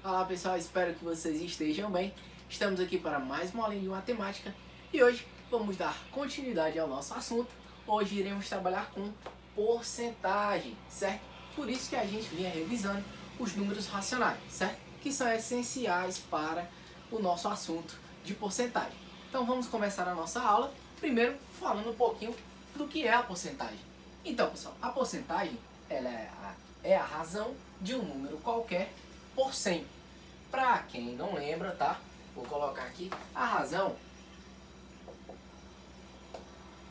Olá pessoal, espero que vocês estejam bem. Estamos aqui para mais uma aulinha de matemática e hoje vamos dar continuidade ao nosso assunto. Hoje iremos trabalhar com porcentagem, certo? Por isso que a gente vinha revisando os números racionais, certo? Que são essenciais para o nosso assunto de porcentagem. Então vamos começar a nossa aula, primeiro falando um pouquinho do que é a porcentagem. Então pessoal, a porcentagem ela é a razão de um número qualquer por 100. Para quem não lembra, tá? Vou colocar aqui a razão,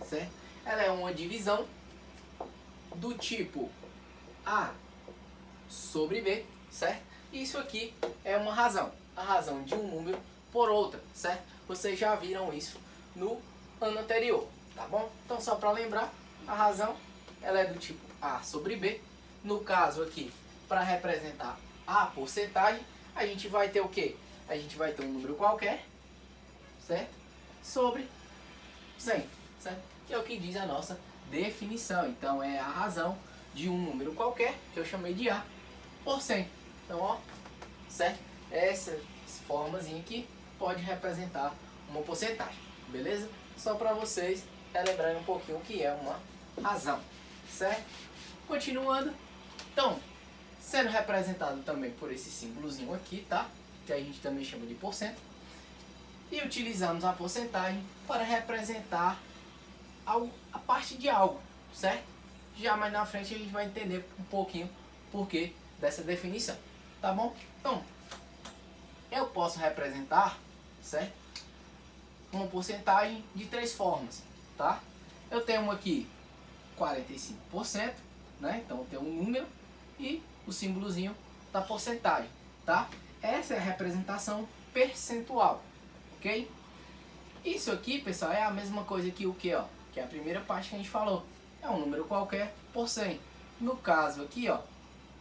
certo? Ela é uma divisão do tipo A sobre B, certo? Isso aqui é uma razão, a razão de um número por outra, certo? Vocês já viram isso no ano anterior, tá bom? Então só para lembrar, a razão ela é do tipo A sobre B. No caso aqui, para representar a porcentagem, a gente vai ter o quê? A gente vai ter um número qualquer, certo? Sobre 100, certo? Que é o que diz a nossa definição. Então é a razão de um número qualquer, que eu chamei de A, por 100. Então, ó, certo? Essa formazinha aqui pode representar uma porcentagem, beleza? Só para vocês relembrarem um pouquinho o que é uma razão, certo? Continuando, então, sendo representado também por esse símbolozinho aqui, tá? Que a gente também chama de porcento. E utilizamos a porcentagem para representar a parte de algo, certo? Já mais na frente a gente vai entender um pouquinho o porquê dessa definição, tá bom? Então, eu posso representar, certo? Uma porcentagem de três formas, tá? Eu tenho aqui 45%, né? Então eu tenho um número e o símbolozinho da porcentagem, tá? Essa é a representação percentual, ok? Isso aqui, pessoal, é a mesma coisa que o que, ó? Que é a primeira parte que a gente falou. É um número qualquer por 100. No caso aqui, ó,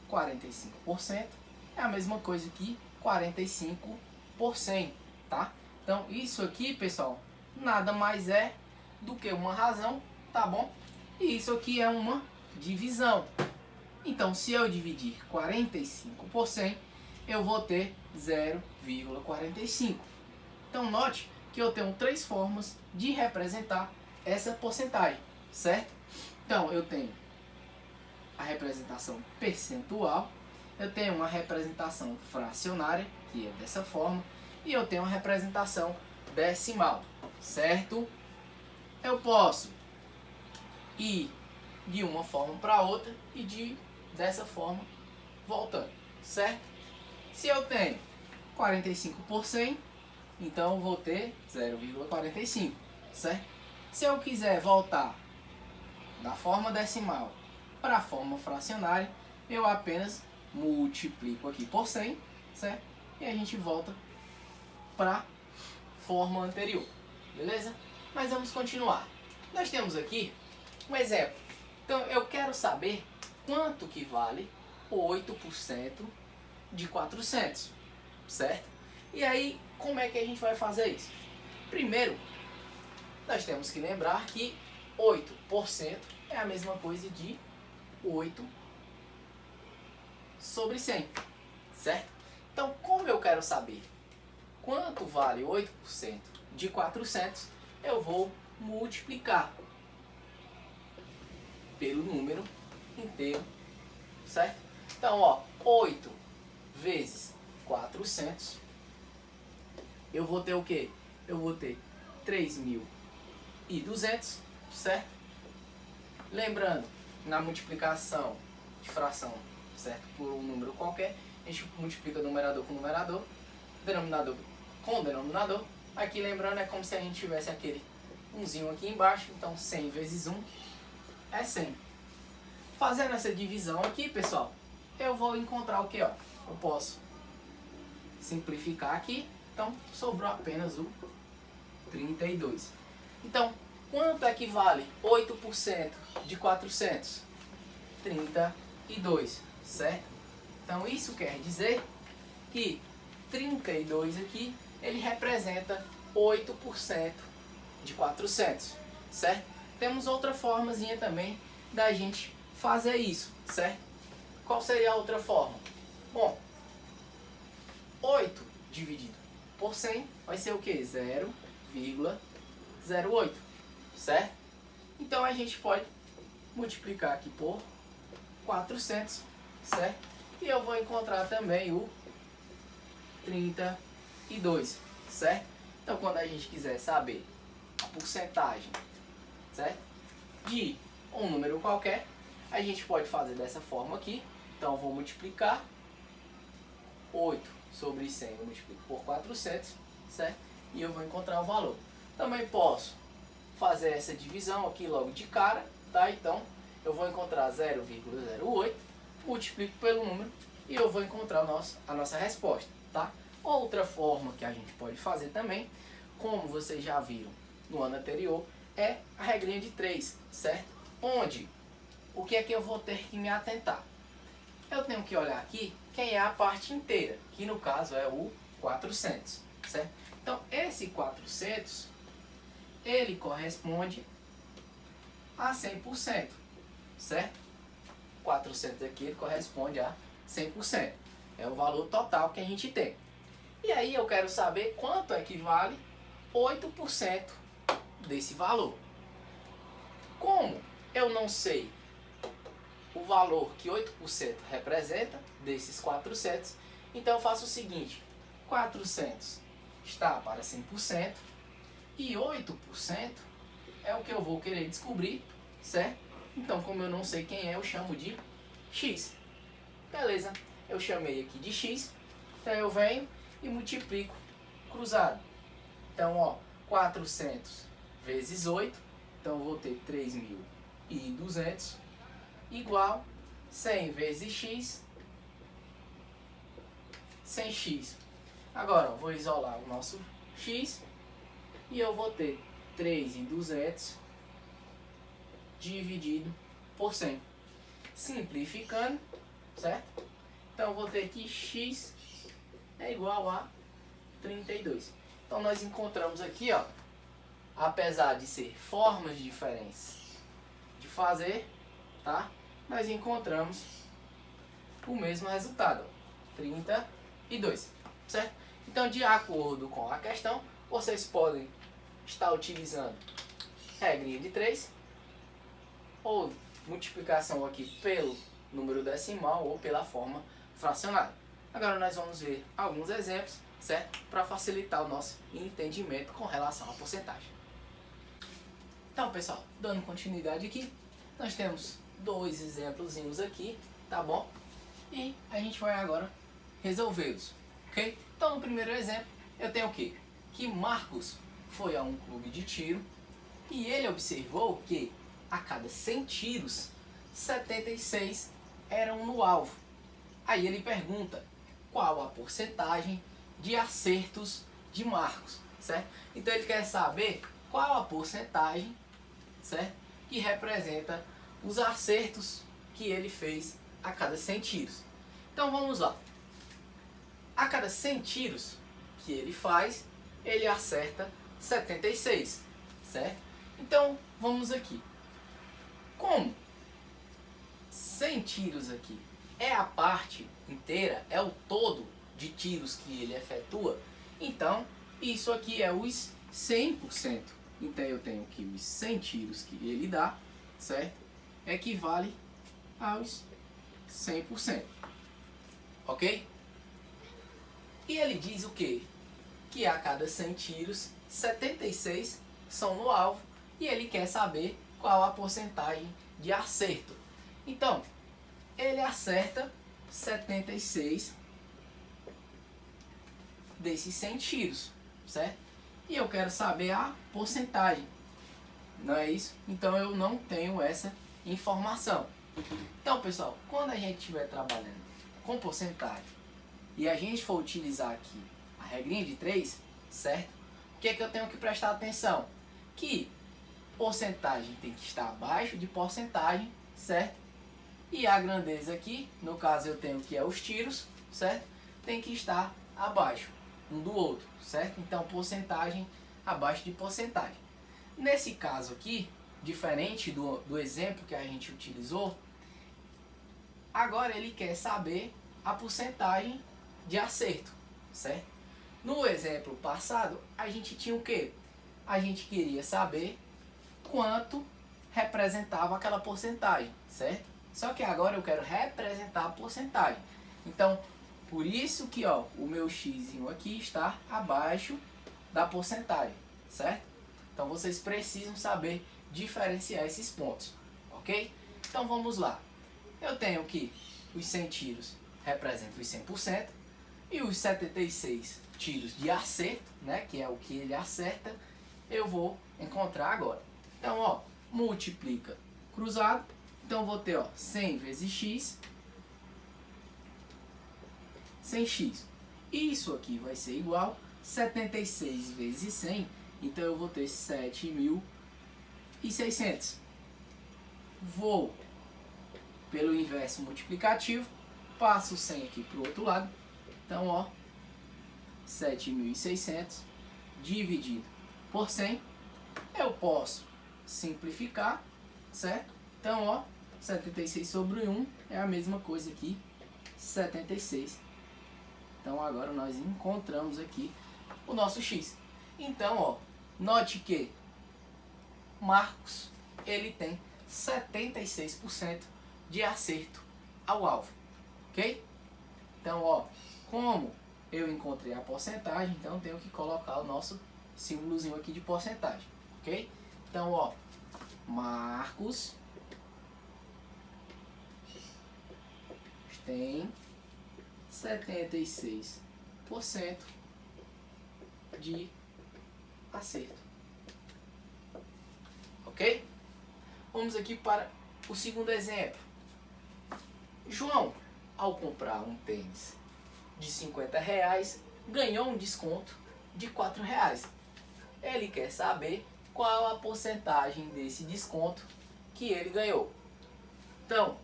45% é a mesma coisa que 45 por 100, tá? Então isso aqui, pessoal, nada mais é do que uma razão, tá bom? E isso aqui é uma divisão. Então, se eu dividir 45 por 100, eu vou ter 0,45. Então, note que eu tenho três formas de representar essa porcentagem, certo? Então, eu tenho a representação percentual, eu tenho uma representação fracionária, que é dessa forma, e eu tenho uma representação decimal, certo? Eu posso ir de uma forma para outra e dessa forma voltando, certo? Se eu tenho 45 por 100, então eu vou ter 0,45, certo? Se eu quiser voltar da forma decimal para a forma fracionária, eu apenas multiplico aqui por 100, certo? E a gente volta para a forma anterior, beleza? Mas vamos continuar. Nós temos aqui um exemplo. Então eu quero saber quanto que vale 8% de 400, certo? E aí, como é que a gente vai fazer isso? Primeiro, nós temos que lembrar que 8% é a mesma coisa de 8 sobre 100, certo? Então, como eu quero saber quanto vale 8% de 400, eu vou multiplicar pelo número inteiro, certo? Então, ó, 8 vezes 400, eu vou ter o quê? Eu vou ter 3.200, certo? Lembrando, na multiplicação de fração, certo? Por um número qualquer, a gente multiplica numerador com numerador, denominador com denominador. Aqui, lembrando, é como se a gente tivesse aquele umzinho aqui embaixo, então 100 vezes 1 é 100. Fazendo essa divisão aqui, pessoal, eu vou encontrar o que, ó? Eu posso simplificar aqui, então sobrou apenas o 32. Então, quanto é que vale 8% de 400? 32, certo? Então isso quer dizer que 32 aqui, ele representa 8% de 400, certo? Temos outra formazinha também da gente fazer isso, certo? Qual seria a outra forma? Bom, 8 dividido por 100 vai ser o que? 0,08, certo? Então a gente pode multiplicar aqui por 400, certo? E eu vou encontrar também o 32, certo? Então quando a gente quiser saber a porcentagem, certo? De um número qualquer, a gente pode fazer dessa forma aqui. Então eu vou multiplicar 8 sobre 100, eu multiplico por 400, certo? E eu vou encontrar o valor. Também posso fazer essa divisão aqui logo de cara, tá? Então eu vou encontrar 0,08, multiplico pelo número e eu vou encontrar a nossa resposta, tá? Outra forma que a gente pode fazer também, como vocês já viram no ano anterior, é a regrinha de 3, certo? Onde, o que é que eu vou ter que me atentar? Eu tenho que olhar aqui quem é a parte inteira, que no caso é o 400, certo? Então esse 400, ele corresponde a 100%, certo? 400 aqui ele corresponde a 100%, é o valor total que a gente tem. E aí eu quero saber quanto equivale 8% desse valor. Como eu não sei o valor que 8% representa desses 400, então eu faço o seguinte: 400 está para 100% e 8% é o que eu vou querer descobrir, certo? Então, como eu não sei quem é, eu chamo de x. Beleza, eu chamei aqui de x, então eu venho e multiplico cruzado. Então, ó, 400 vezes 8, então eu vou ter 3.200, igual 100 vezes x, 100x. Agora, eu vou isolar o nosso x e eu vou ter 3.200 dividido por 100. Simplificando, certo? Então, eu vou ter que x é igual a 32. Então, nós encontramos aqui, ó, apesar de ser formas diferentes de fazer, tá? Nós encontramos o mesmo resultado, 32, certo? Então, de acordo com a questão, vocês podem estar utilizando regrinha de 3 ou multiplicação aqui pelo número decimal ou pela forma fracionária. Agora nós vamos ver alguns exemplos, certo? Para facilitar o nosso entendimento com relação à porcentagem. Então, pessoal, dando continuidade aqui, nós temos dois exemplozinhos aqui, tá bom? E a gente vai agora resolvê-los, ok? Então, no primeiro exemplo, eu tenho o quê? Que Marcos foi a um clube de tiro e ele observou que a cada 100 tiros, 76 eram no alvo. Aí ele pergunta qual a porcentagem de acertos de Marcos, certo? Então ele quer saber qual a porcentagem, certo? Que representa os acertos que ele fez a cada 100 tiros. Então vamos lá. A cada 100 tiros que ele faz, ele acerta 76, certo? Então vamos aqui. Como 100 tiros aqui é a parte inteira, é o todo de tiros que ele efetua, então isso aqui é os 100%. Então eu tenho que os 100 tiros que ele dá, certo? Equivale aos 100%. Ok? E ele diz o quê? Que a cada 100 tiros, 76 são no alvo e ele quer saber qual a porcentagem de acerto. Então, ele acerta 76 desses 100 tiros, certo? E eu quero saber a porcentagem, não é isso? Então eu não tenho essa informação. Então, pessoal, quando a gente estiver trabalhando com porcentagem e a gente for utilizar aqui a regrinha de 3, certo? O que é que eu tenho que prestar atenção? Que porcentagem tem que estar abaixo de porcentagem, certo? E a grandeza aqui, no caso eu tenho que é os tiros, certo? Tem que estar abaixo um do outro, certo? Então porcentagem abaixo de porcentagem. Nesse caso aqui, diferente do exemplo que a gente utilizou, agora ele quer saber a porcentagem de acerto, certo? No exemplo passado, a gente tinha o quê? A gente queria saber quanto representava aquela porcentagem, certo? Só que agora eu quero representar a porcentagem. Então, por isso que ó, o meu x aqui está abaixo da porcentagem, certo? Então vocês precisam saber diferenciar esses pontos, ok? Então vamos lá. Eu tenho que os 100 tiros representam os 100% e os 76 tiros de acerto, né, que é o que ele acerta, eu vou encontrar agora. Então, ó, multiplica cruzado. Então vou ter, ó, 100 vezes x, 100x. Isso aqui vai ser igual 76 vezes 100. Então eu vou ter 7.600. Vou pelo inverso multiplicativo, passo o 100 aqui para o outro lado. Então, ó, 7.600 dividido por 100. Eu posso simplificar, certo? Então, ó, 76 sobre 1 é a mesma coisa aqui, 76. Então, agora nós encontramos aqui o nosso x. Então, ó, note que Marcos, ele tem 76% de acerto ao alvo, ok? Então, ó, como eu encontrei a porcentagem, então eu tenho que colocar o nosso símbolozinho aqui de porcentagem, ok? Então, ó, Marcos tem 76% de acerto, ok? Vamos aqui para o segundo exemplo. João, ao comprar um tênis de R$50, ganhou um desconto de R$4. Ele quer saber qual a porcentagem desse desconto que ele ganhou. Então,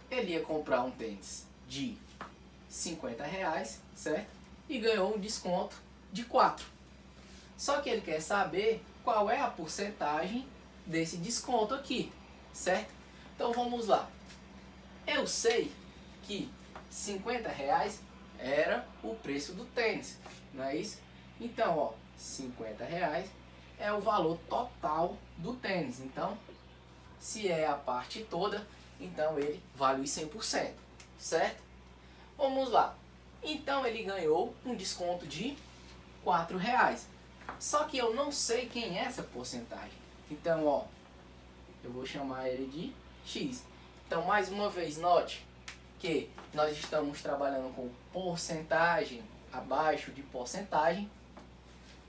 ele ia comprar um tênis de R$50, certo? E ganhou um desconto de 4. Só que ele quer saber qual é a porcentagem desse desconto aqui, certo? Então vamos lá. Eu sei que R$50 era o preço do tênis, não é isso? Então, ó, R$50 é o valor total do tênis. Então, se é a parte toda, então ele vale os 100%, certo? Vamos lá. Então ele ganhou um desconto de R$4. Só que eu não sei quem é essa porcentagem. Então, ó, eu vou chamar ele de x. Então, mais uma vez, note que nós estamos trabalhando com porcentagem abaixo de porcentagem.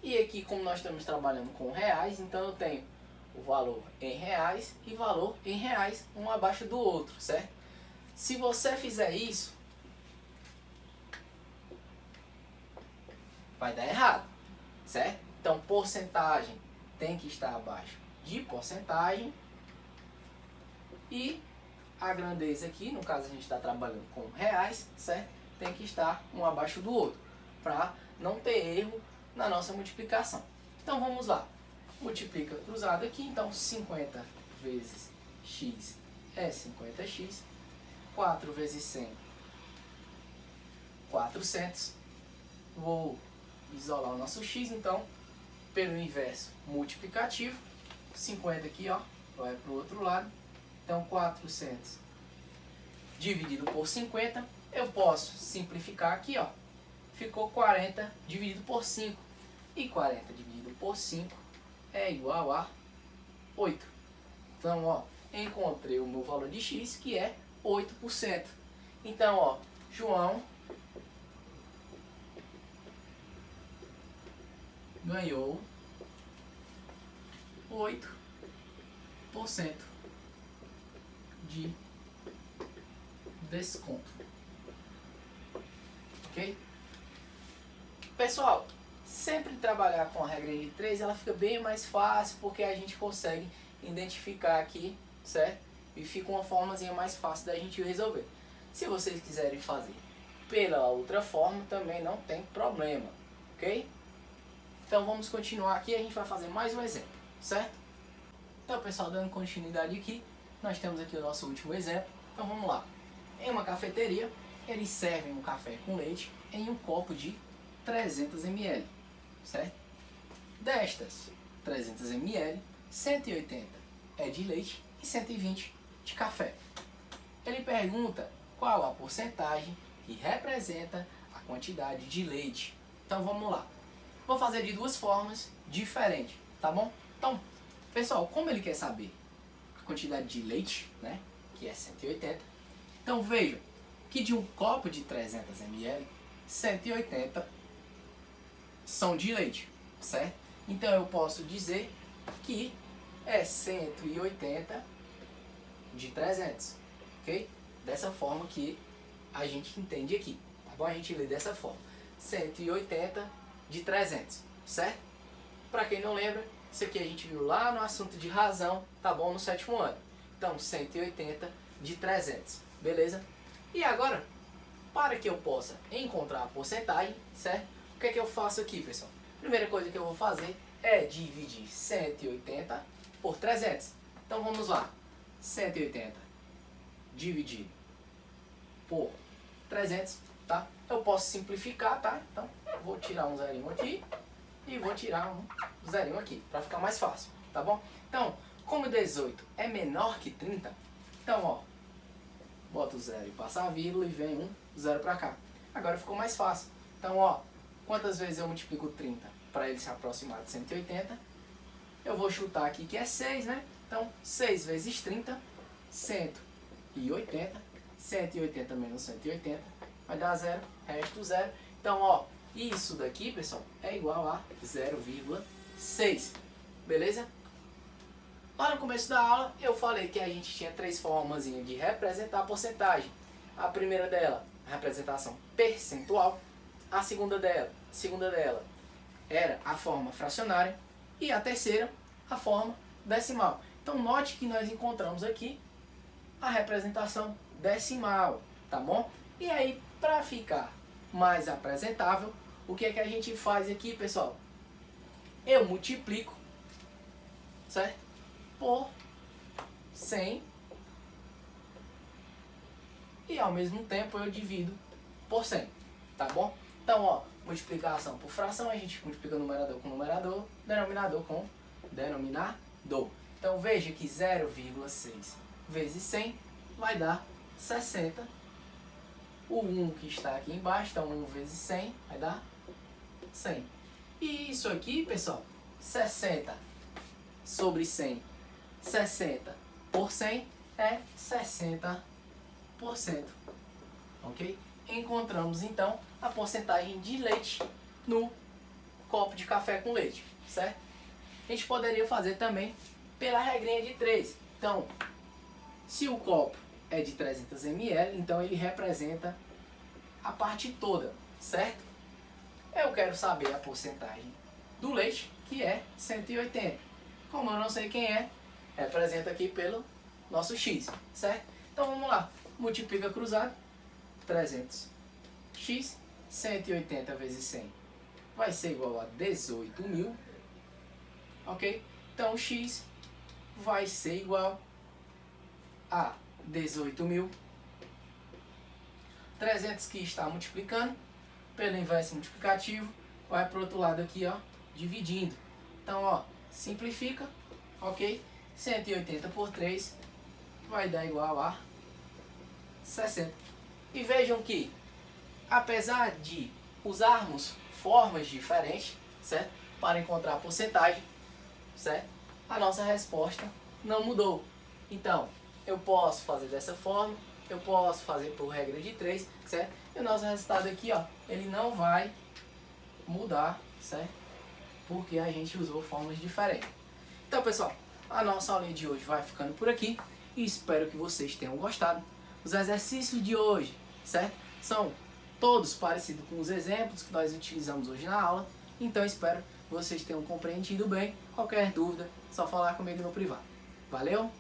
E aqui, como nós estamos trabalhando com reais, então eu tenho o valor em reais e valor em reais, um abaixo do outro, certo? Se você fizer isso, vai dar errado, certo? Então, porcentagem tem que estar abaixo de porcentagem. E a grandeza aqui, no caso a gente está trabalhando com reais, certo? Tem que estar um abaixo do outro, para não ter erro na nossa multiplicação. Então vamos lá. Multiplica cruzado aqui, então 50 vezes x é 50x. 4 vezes 100, 400. Vou isolar o nosso x, então, pelo inverso multiplicativo. 50 aqui, ó, vai para o outro lado. Então, 400 dividido por 50, eu posso simplificar aqui, ó. Ficou 40 dividido por 5. E 40 dividido por 5 é igual a 8. Então, ó, encontrei o meu valor de x, que é 8%. Então, ó, João ganhou 8% de desconto. Ok? Pessoal, sempre trabalhar com a regra de 3, ela fica bem mais fácil, porque a gente consegue identificar aqui, certo? E fica uma formazinha mais fácil da gente resolver. Se vocês quiserem fazer pela outra forma, também não tem problema, ok? Então vamos continuar aqui, a gente vai fazer mais um exemplo, certo? Então, pessoal, dando continuidade aqui, nós temos aqui o nosso último exemplo. Então vamos lá. Em uma cafeteria, eles servem um café com leite em um copo de 300 ml, certo? Destas 300 ml, 180 é de leite e 120 de café. Ele pergunta qual a porcentagem que representa a quantidade de leite. Então vamos lá. Vou fazer de duas formas diferentes, tá bom? Então, pessoal, como ele quer saber a quantidade de leite, né, que é 180, então vejam que de um copo de 300 ml, 180 são de leite, certo? Então eu posso dizer que é 180 de 300, ok? Dessa forma que a gente entende aqui, tá bom? A gente lê dessa forma, 180 de 300, certo? Para quem não lembra, isso aqui a gente viu lá no assunto de razão, tá bom? No 7º ano. Então, 180 de 300, beleza? E agora, para que eu possa encontrar a porcentagem, certo? O que é que eu faço aqui, pessoal? Primeira coisa que eu vou fazer é dividir 180 por 300. Então vamos lá. 180 dividido por 300, tá? Eu posso simplificar, tá? Então vou tirar um zerinho aqui e vou tirar um zerinho aqui, para ficar mais fácil, tá bom? Então, como 18 é menor que 30, então ó, bota o zero e passa a vírgula e vem um zero para cá. Agora ficou mais fácil. Então ó, quantas vezes eu multiplico 30 para ele se aproximar de 180? Eu vou chutar aqui que é 6, né? Então 6 vezes 30, 180. 180 menos 180 vai dar zero, resto zero. Então ó, isso daqui, pessoal, é igual a 0,6, beleza? Lá no começo da aula eu falei que a gente tinha três formas de representar a porcentagem. A primeira dela, a representação percentual. A segunda dela era a forma fracionária. E a terceira, a forma decimal. Então note que nós encontramos aqui a representação decimal, tá bom? E aí, para ficar mais apresentável, o que é que a gente faz aqui, pessoal? Eu multiplico, certo? Por 100 e ao mesmo tempo eu divido por 100, tá bom? Então, ó, multiplicação por fração, a gente multiplica numerador com numerador, denominador com denominador. Então veja que 0,6 vezes 100 vai dar 60. O 1 que está aqui embaixo, então 1 vezes 100 vai dar 100. E isso aqui, pessoal, 60 sobre 100, 60 por 100 é 60%. Ok? Encontramos então a porcentagem de leite no copo de café com leite, certo? A gente poderia fazer também pela regrinha de 3. Então, se o copo é de 300 ml, então ele representa a parte toda, certo? Eu quero saber a porcentagem do leite, que é 180. Como eu não sei quem é, representa aqui pelo nosso x, certo? Então vamos lá, multiplica cruzado, 300x, 180 vezes 100 vai ser igual a 18.000, ok? Então x vai ser igual a 18.000. 300 que está multiplicando pelo inverso multiplicativo vai para o outro lado aqui, ó, dividindo. Então, ó, simplifica, ok? 180 por 3 vai dar igual a 60. E vejam que, apesar de usarmos formas diferentes, certo? Para encontrar a porcentagem, certo? A nossa resposta não mudou. Então, eu posso fazer dessa forma, eu posso fazer por regra de 3, certo? E o nosso resultado aqui, ó, ele não vai mudar, certo? Porque a gente usou formas diferentes. Então, pessoal, a nossa aula de hoje vai ficando por aqui e espero que vocês tenham gostado. Os exercícios de hoje, certo? São todos parecidos com os exemplos que nós utilizamos hoje na aula. Então, espero que vocês tenham compreendido bem. Qualquer dúvida, é só falar comigo no privado. Valeu?